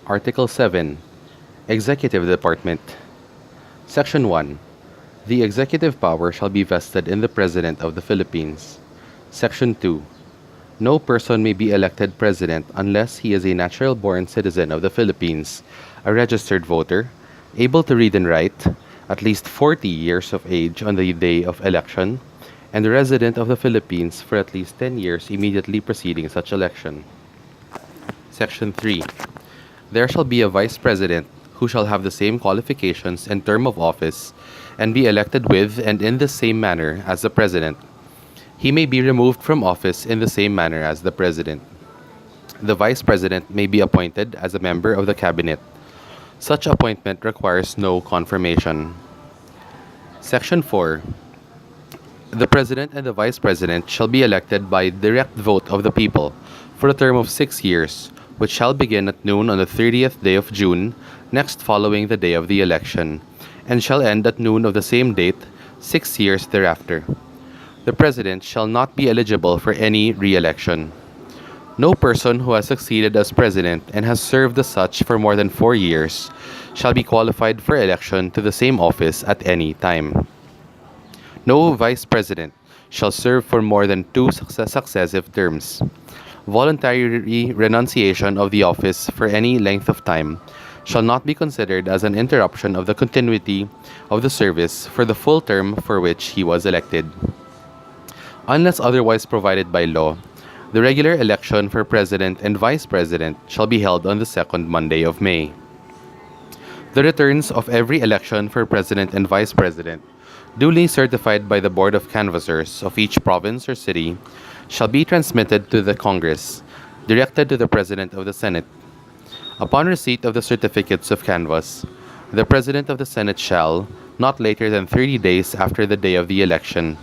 Article 7. Executive Department. Section 1. The executive power shall be vested in the President of the Philippines. Section 2. No person may be elected president unless he is a natural-born citizen of the Philippines, a registered voter, able to read and write, at least 40 years of age on the day of election, and a resident of the Philippines for at least 10 years immediately preceding such election. Section 3. There shall be a vice president who shall have the same qualifications and term of office and be elected with and in the same manner as the president. He may be removed from office in the same manner as the president. The vice president may be appointed as a member of the cabinet. Such appointment requires no confirmation. Section 4. The president and the vice president shall be elected by direct vote of the people for a term of 6 years, which shall begin at noon on the 30th day of June, next following the day of the election, and shall end at noon of the same date, 6 years thereafter. The president shall not be eligible for any re-election. No person who has succeeded as president and has served as such for more than 4 years shall be qualified for election to the same office at any time. No vice president shall serve for more than 2 successive terms. Voluntary renunciation of the office for any length of time shall not be considered as an interruption of the continuity of the service for the full term for which he was elected. Unless otherwise provided by law, the regular election for president and vice president shall be held on the second Monday of May. The returns of every election for president and vice president, duly certified by the Board of Canvassers of each province or city, shall be transmitted to the Congress, directed to the President of the Senate. Upon receipt of the certificates of canvass, the President of the Senate shall, not later than 30 days after the day of the election,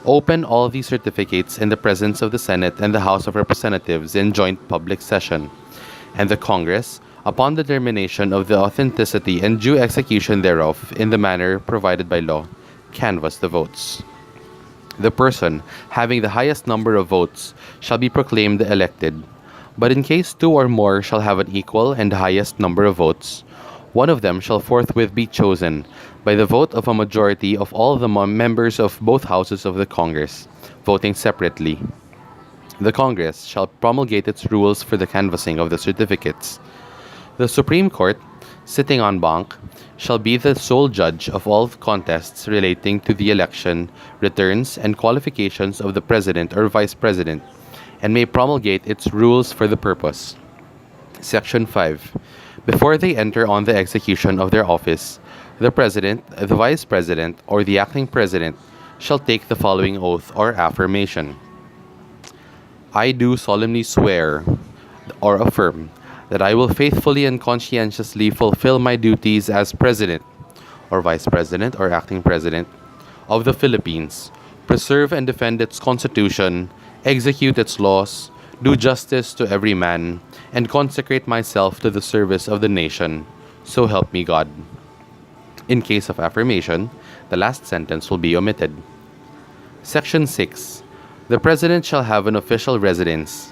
open all these certificates in the presence of the Senate and the House of Representatives in joint public session, and the Congress, upon the determination of the authenticity and due execution thereof in the manner provided by law, canvass the votes. The person having the highest number of votes shall be proclaimed elected, but in case 2 or more shall have an equal and highest number of votes, one of them shall forthwith be chosen by the vote of a majority of all the members of both houses of the Congress, voting separately. The Congress shall promulgate its rules for the canvassing of the certificates. The Supreme Court, sitting en banc, shall be the sole judge of all contests relating to the election, returns, and qualifications of the president or vice president, and may promulgate its rules for the purpose. Section 5. Before they enter on the execution of their office, the president, the vice president, or the acting president shall take the following oath or affirmation. I do solemnly swear or affirm that I will faithfully and conscientiously fulfill my duties as President, or Vice President, or Acting President of the Philippines, preserve and defend its Constitution, execute its laws, do justice to every man, and consecrate myself to the service of the nation. So help me God. In case of affirmation, the last sentence will be omitted. Section 6. The President shall have an official residence.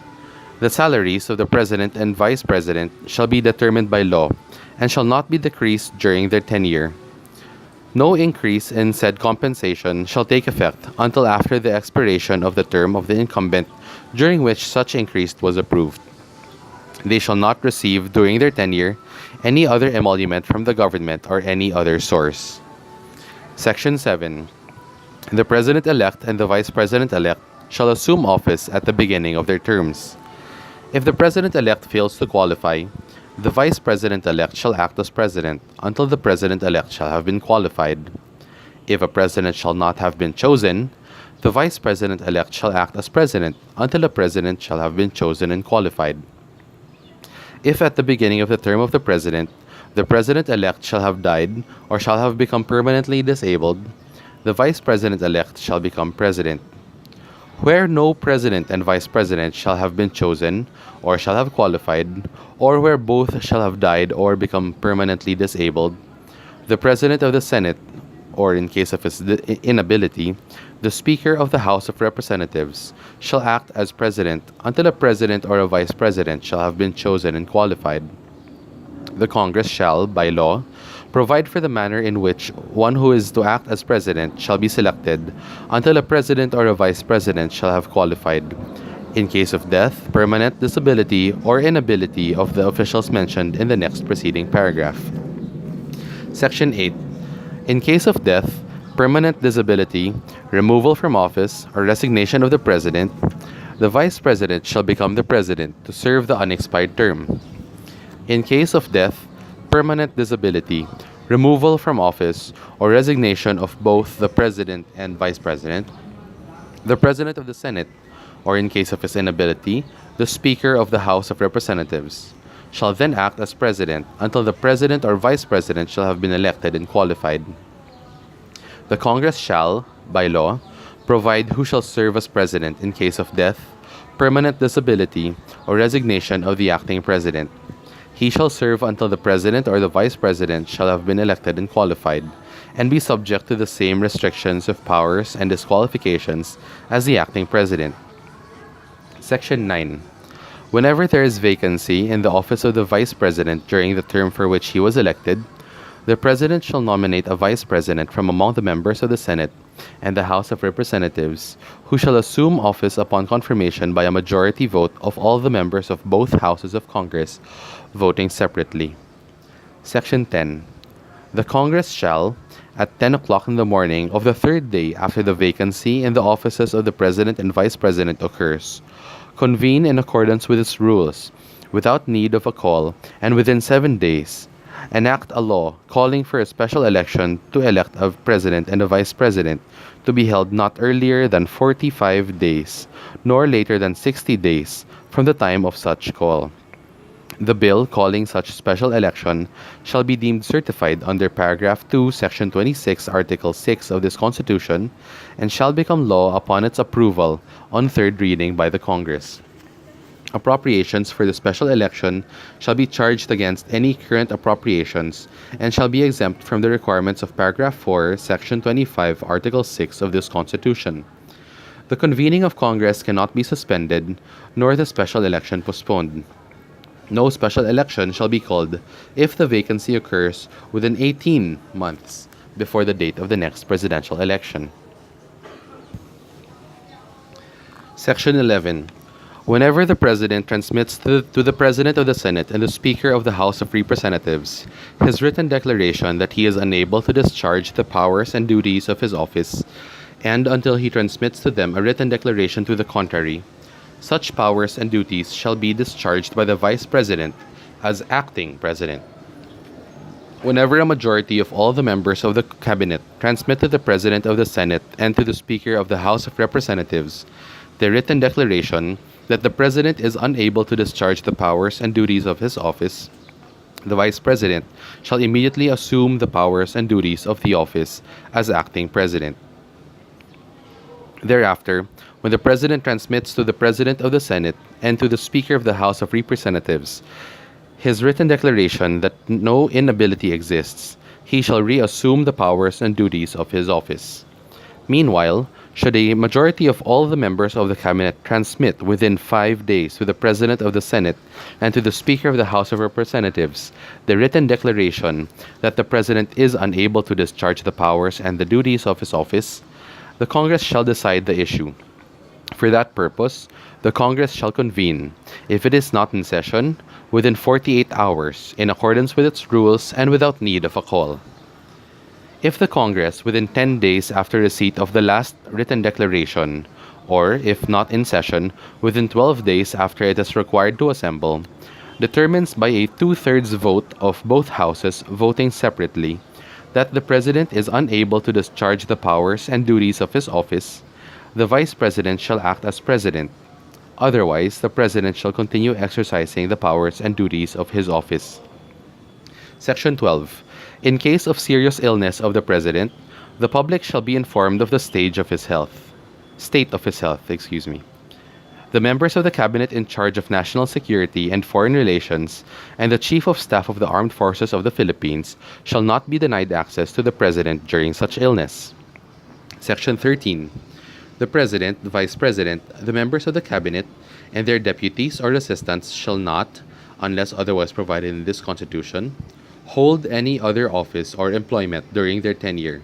The salaries of the President and Vice President shall be determined by law and shall not be decreased during their tenure. No increase in said compensation shall take effect until after the expiration of the term of the incumbent during which such increase was approved. They shall not receive during their tenure any other emolument from the government or any other source. Section 7. The President-elect and the Vice President-elect shall assume office at the beginning of their terms. If the President-elect fails to qualify, the Vice President-elect shall act as President until the President-elect shall have been qualified. If a President shall not have been chosen, the Vice President-elect shall act as President until a President shall have been chosen and qualified. If at the beginning of the term of the President-elect shall have died or shall have become permanently disabled, the Vice President-elect shall become President. Where no President and Vice President shall have been chosen or shall have qualified, or where both shall have died or become permanently disabled, the President of the Senate, or in case of his inability, the Speaker of the House of Representatives, shall act as President until a President or a Vice President shall have been chosen and qualified. The Congress shall, by law, provide for the manner in which one who is to act as president shall be selected until a president or a vice president shall have qualified. In case of death, permanent disability, or inability of the officials mentioned in the next preceding paragraph. Section 8. In case of death, permanent disability, removal from office, or resignation of the president, the vice president shall become the president to serve the unexpired term. In case of death, permanent disability, removal from office, or resignation of both the president and vice president, the president of the Senate, or in case of his inability, the Speaker of the House of Representatives, shall then act as president until the president or vice president shall have been elected and qualified. The Congress shall, by law, provide who shall serve as president in case of death, permanent disability, or resignation of the acting president. He shall serve until the president or the vice president shall have been elected and qualified, and be subject to the same restrictions of powers and disqualifications as the acting president. Section 9. Whenever there is vacancy in the office of the vice president during the term for which he was elected, the president shall nominate a vice president from among the members of the Senate and the House of Representatives, who shall assume office upon confirmation by a majority vote of all the members of both houses of Congress, voting separately. Section 10. The Congress shall, at 10 o'clock in the morning of the third day after the vacancy in the offices of the President and Vice President occurs, convene in accordance with its rules, without need of a call, and within 7 days, enact a law calling for a special election to elect a President and a Vice President to be held not earlier than 45 days, nor later than 60 days from the time of such call. The bill calling such special election shall be deemed certified under paragraph 2, section 26, article 6 of this Constitution, and shall become law upon its approval on third reading by the Congress. Appropriations for the special election shall be charged against any current appropriations and shall be exempt from the requirements of paragraph 4, section 25, article 6 of this Constitution. The convening of Congress cannot be suspended, nor the special election postponed. No special election shall be called if the vacancy occurs within 18 months before the date of the next presidential election. Section 11. Whenever the President transmits to the President of the Senate and the Speaker of the House of Representatives his written declaration that he is unable to discharge the powers and duties of his office, and until he transmits to them a written declaration to the contrary, such powers and duties shall be discharged by the Vice President as acting President. Whenever a majority of all the members of the Cabinet transmit to the President of the Senate and to the Speaker of the House of Representatives the written declaration that the President is unable to discharge the powers and duties of his office, the Vice President shall immediately assume the powers and duties of the office as acting President. Thereafter, when the President transmits to the President of the Senate and to the Speaker of the House of Representatives his written declaration that no inability exists, he shall reassume the powers and duties of his office. Meanwhile, should a majority of all the members of the Cabinet transmit within 5 days to the President of the Senate and to the Speaker of the House of Representatives the written declaration that the President is unable to discharge the powers and the duties of his office, the Congress shall decide the issue. For that purpose, the Congress shall convene, if it is not in session, within 48 hours, in accordance with its rules and without need of a call. If the Congress, within 10 days after receipt of the last written declaration, or, if not in session, within 12 days after it is required to assemble, determines by a 2/3 vote of both houses voting separately that the President is unable to discharge the powers and duties of his office, the Vice President shall act as President. Otherwise, the President shall continue exercising the powers and duties of his office. Section 12. In case of serious illness of the President, the public shall be informed of the state of his health. The members of the Cabinet in charge of national security and foreign relations and the Chief of Staff of the Armed Forces of the Philippines shall not be denied access to the President during such illness. Section 13. The President, the Vice President, the members of the Cabinet, and their deputies or assistants shall not, unless otherwise provided in this Constitution, hold any other office or employment during their tenure.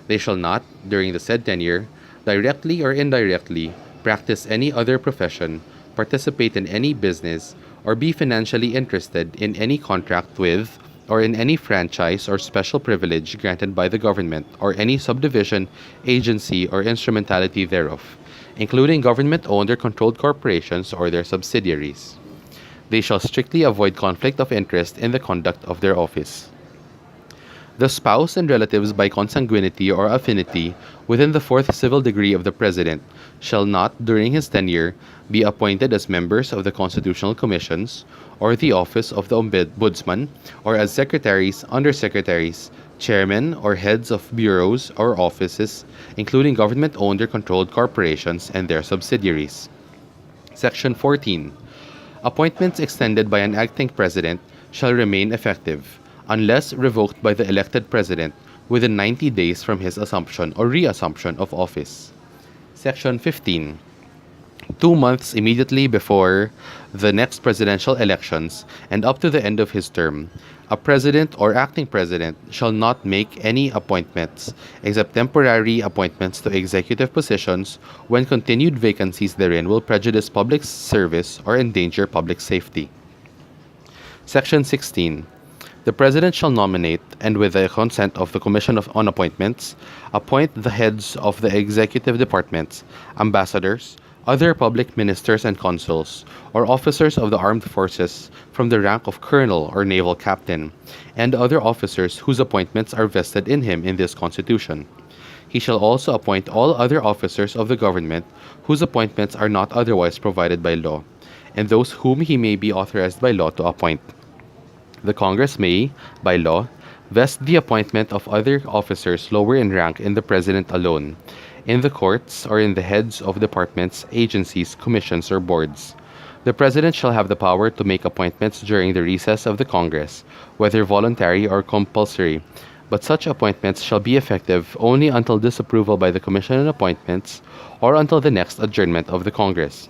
They shall not, during the said tenure, directly or indirectly, practice any other profession, participate in any business, or be financially interested in any contract with, or in any franchise or special privilege granted by the government or any subdivision, agency, or instrumentality thereof, including government-owned or controlled corporations or their subsidiaries. They shall strictly avoid conflict of interest in the conduct of their office. The spouse and relatives by consanguinity or affinity within the fourth civil degree of the President shall not, during his tenure, be appointed as members of the constitutional commissions or the office of the ombudsman, or as secretaries, undersecretaries, chairmen, or heads of bureaus or offices, including government-owned or controlled corporations and their subsidiaries. Section 14. Appointments extended by an acting president shall remain effective, unless revoked by the elected president within 90 days from his assumption or reassumption of office. Section 15. 2 months immediately before the next presidential elections and up to the end of his term, a president or acting president shall not make any appointments except temporary appointments to executive positions when continued vacancies therein will prejudice public service or endanger public safety. Section 16. The President shall nominate, and with the consent of the Commission on Appointments, appoint the heads of the executive departments, ambassadors, other public ministers and consuls, or officers of the armed forces from the rank of colonel or naval captain, and other officers whose appointments are vested in him in this Constitution. He shall also appoint all other officers of the government whose appointments are not otherwise provided by law, and those whom he may be authorized by law to appoint. The Congress may, by law, vest the appointment of other officers lower in rank in the President alone, in the courts, or in the heads of departments, agencies, commissions, or boards. The President shall have the power to make appointments during the recess of the Congress, whether voluntary or compulsory, but such appointments shall be effective only until disapproval by the Commission on Appointments or until the next adjournment of the Congress.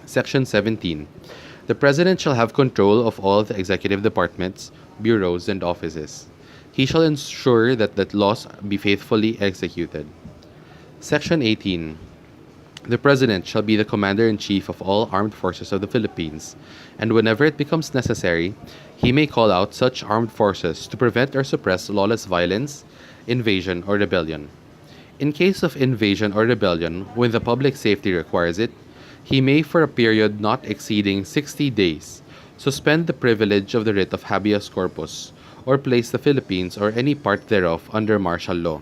Section 17. The President shall have control of all the executive departments, bureaus, and offices. He shall ensure that the laws be faithfully executed. Section 18. The President shall be the Commander-in-Chief of all armed forces of the Philippines, and whenever it becomes necessary, he may call out such armed forces to prevent or suppress lawless violence, invasion, or rebellion. In case of invasion or rebellion, when the public safety requires it, he may, for a period not exceeding 60 days, suspend the privilege of the writ of habeas corpus, or place the Philippines or any part thereof under martial law.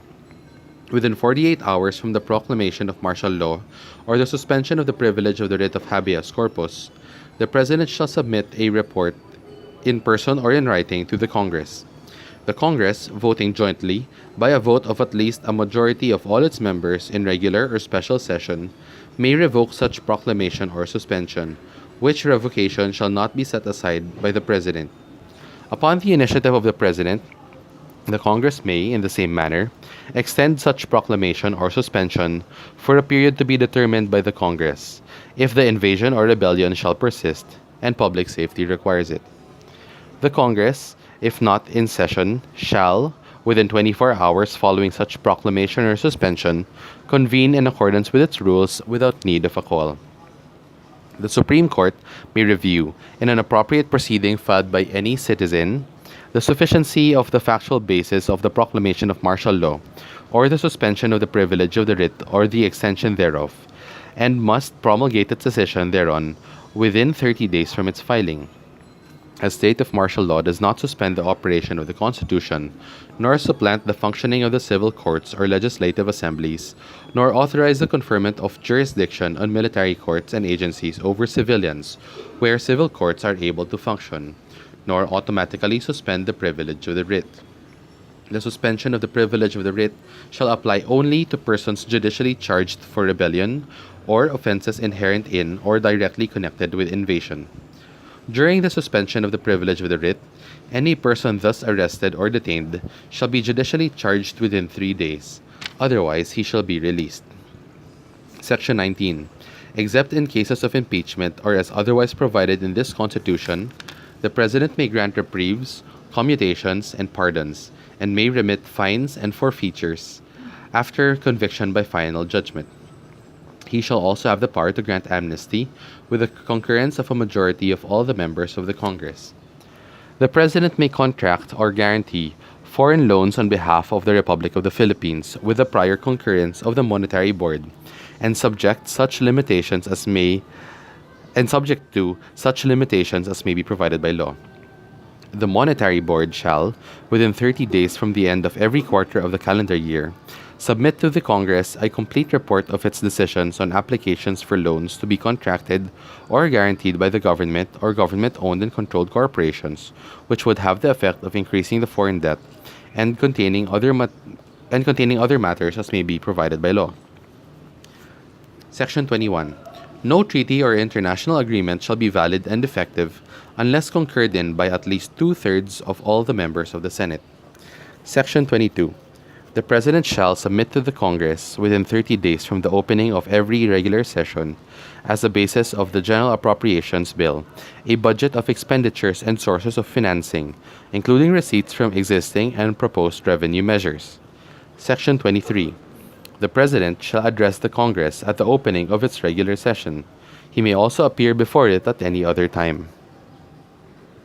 Within 48 hours from the proclamation of martial law, or the suspension of the privilege of the writ of habeas corpus, the President shall submit a report in person or in writing to the Congress. The Congress, voting jointly, by a vote of at least a majority of all its members in regular or special session, may revoke such proclamation or suspension, which revocation shall not be set aside by the President. Upon the initiative of the President, the Congress may, in the same manner, extend such proclamation or suspension for a period to be determined by the Congress, if the invasion or rebellion shall persist and public safety requires it. The Congress, if not in session, shall, within 24 hours following such proclamation or suspension, convene in accordance with its rules without need of a call. The Supreme Court may review, in an appropriate proceeding filed by any citizen, the sufficiency of the factual basis of the proclamation of martial law, or the suspension of the privilege of the writ or the extension thereof, and must promulgate its decision thereon within 30 days from its filing. A state of martial law does not suspend the operation of the Constitution, nor supplant the functioning of the civil courts or legislative assemblies, nor authorize the conferment of jurisdiction on military courts and agencies over civilians, where civil courts are able to function, nor automatically suspend the privilege of the writ. The suspension of the privilege of the writ shall apply only to persons judicially charged for rebellion or offenses inherent in or directly connected with invasion. During the suspension of the privilege of the writ, any person thus arrested or detained shall be judicially charged within 3 days. Otherwise, he shall be released. Section 19. Except in cases of impeachment or as otherwise provided in this Constitution, The President may grant reprieves, commutations, and pardons, and may remit fines and forfeitures after conviction by final judgment. He shall also have the power to grant amnesty with the concurrence of a majority of all the members of the Congress. The President may contract or guarantee foreign loans on behalf of the Republic of the Philippines with the prior concurrence of the Monetary Board and subject to such limitations as may be provided by law. The Monetary Board shall, within 30 days from the end of every quarter of the calendar year, submit to the Congress a complete report of its decisions on applications for loans to be contracted or guaranteed by the government or government-owned and controlled corporations, which would have the effect of increasing the foreign debt and containing other matters as may be provided by law. Section 21. No treaty or international agreement shall be valid and effective unless concurred in by at least 2/3 of all the members of the Senate. Section 22. The President shall submit to the Congress within 30 days from the opening of every regular session, as the basis of the General Appropriations Bill, a budget of expenditures and sources of financing, including receipts from existing and proposed revenue measures. Section 23. The President shall address the Congress at the opening of its regular session. He may also appear before it at any other time.